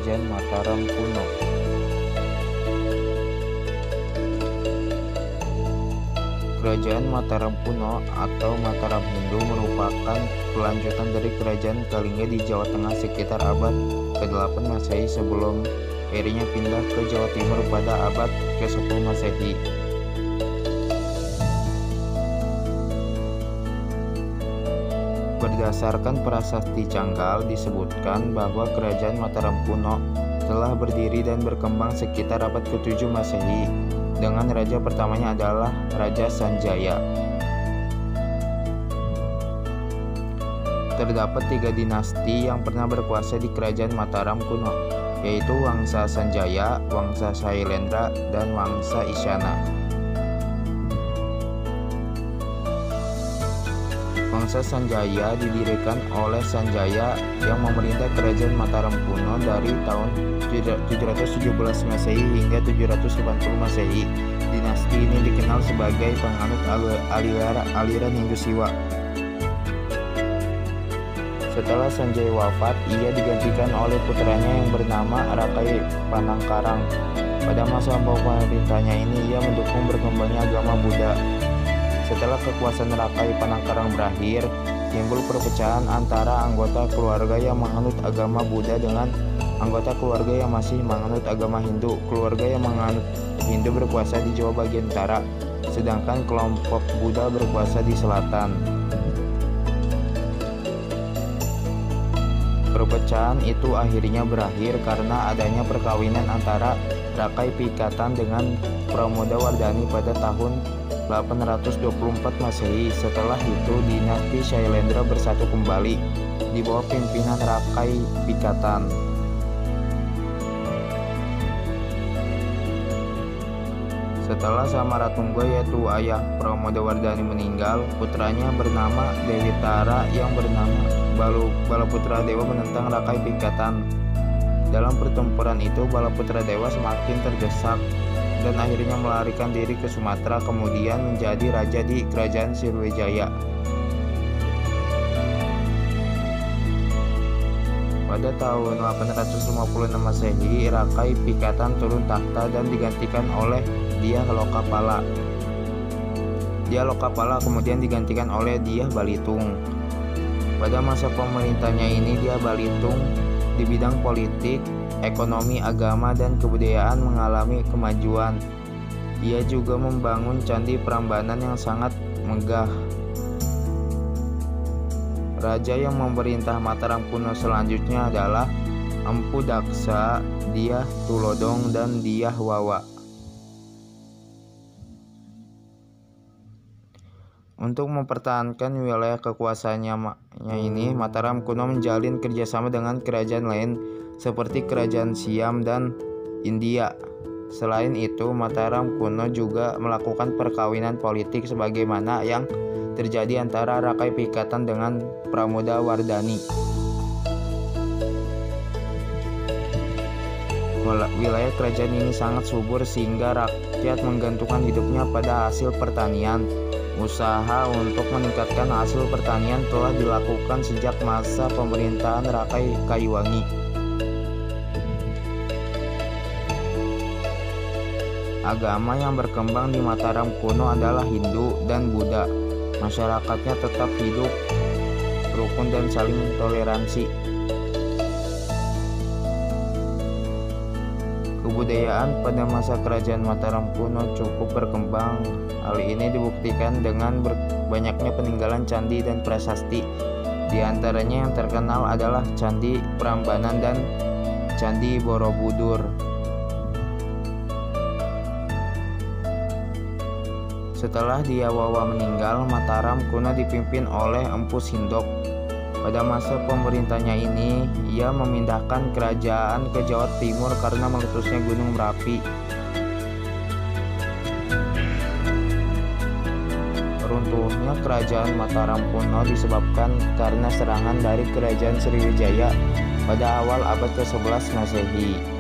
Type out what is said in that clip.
Kerajaan Mataram kuno. Kerajaan Mataram kuno atau Mataram Hindu merupakan kelanjutan dari Kerajaan Kalingga di Jawa Tengah sekitar abad ke-8 Masehi sebelum akhirnya pindah ke Jawa Timur pada abad ke-10 Masehi. Berdasarkan prasasti Canggal disebutkan bahwa Kerajaan Mataram kuno telah berdiri dan berkembang sekitar abad ke-7 Masehi dengan raja pertamanya adalah Raja Sanjaya. Terdapat 3 dinasti yang pernah berkuasa di Kerajaan Mataram kuno, yaitu Wangsa Sanjaya, Wangsa Shailendra, dan Wangsa Isyana. Wangsa Sanjaya didirikan oleh Sanjaya yang memerintah Kerajaan Mataram kuno dari tahun 717 Masehi hingga 780 Masehi. Dinasti ini dikenal sebagai penganut aliran Hindu Siwa. Setelah Sanjaya wafat, ia digantikan oleh putranya yang bernama Rakai Panangkarang. Pada masa pemerintahnya ini, ia mendukung berkembangnya agama Buddha. Setelah kekuasaan Rakai Panangkarang berakhir, timbul perpecahan antara anggota keluarga yang menganut agama Buddha dengan anggota keluarga yang masih menganut agama Hindu. Keluarga yang menganut Hindu berkuasa di Jawa bagian utara, sedangkan kelompok Buddha berkuasa di selatan. Perpecahan itu akhirnya berakhir karena adanya perkawinan antara Rakai Pikatan dengan Pramodawardhani pada tahun 824 Masehi. Setelah itu, dinasti Shailendra bersatu kembali di bawah pimpinan Rakai Pikatan. Setelah Samaratungga, yaitu ayah Pramodawardhani, meninggal, putranya bernama Dewitara yang bernama Balaputra Dewa menentang Rakai Pikatan. Dalam pertempuran itu, Balaputra Dewa semakin terdesak dan akhirnya melarikan diri ke Sumatera, kemudian menjadi raja di Kerajaan Sriwijaya. Pada tahun 856 Masehi, Rakai Pikatan turun tahta dan digantikan oleh Dyah Lokapala. Dyah Lokapala kemudian digantikan oleh Dyah Balitung. Pada masa pemerintahnya ini, Dyah Balitung di bidang politik, ekonomi, agama, dan kebudayaan mengalami kemajuan. Ia juga membangun Candi Prambanan yang sangat megah. Raja yang memerintah Mataram kuno selanjutnya adalah Empu Daksa, Dyah Tulodong, dan Dyah Wawa. Untuk mempertahankan wilayah kekuasaannya ini, Mataram kuno menjalin kerjasama dengan kerajaan lain seperti Kerajaan Siam dan India. Selain itu, Mataram kuno juga melakukan perkawinan politik sebagaimana yang terjadi antara Rakai Pikatan dengan Pramodawardhani. Wilayah kerajaan ini sangat subur sehingga rakyat menggantungkan hidupnya pada hasil pertanian. Usaha untuk meningkatkan hasil pertanian telah dilakukan sejak masa pemerintahan Rakai Kayuwangi. Agama yang berkembang di Mataram kuno adalah Hindu dan Buddha. Masyarakatnya tetap hidup rukun dan saling toleransi. Kebudayaan pada masa Kerajaan Mataram kuno cukup berkembang. Hal ini dibuktikan dengan banyaknya peninggalan candi dan prasasti. Di antaranya yang terkenal adalah Candi Prambanan dan Candi Borobudur. Setelah Dyah Wawa meninggal, Mataram kuno dipimpin oleh Empu Sindok. Pada masa pemerintahnya ini, ia memindahkan kerajaan ke Jawa Timur karena meletusnya Gunung Merapi. Runtuhnya Kerajaan Mataram kuno disebabkan karena serangan dari Kerajaan Sriwijaya pada awal abad ke-11 Masehi.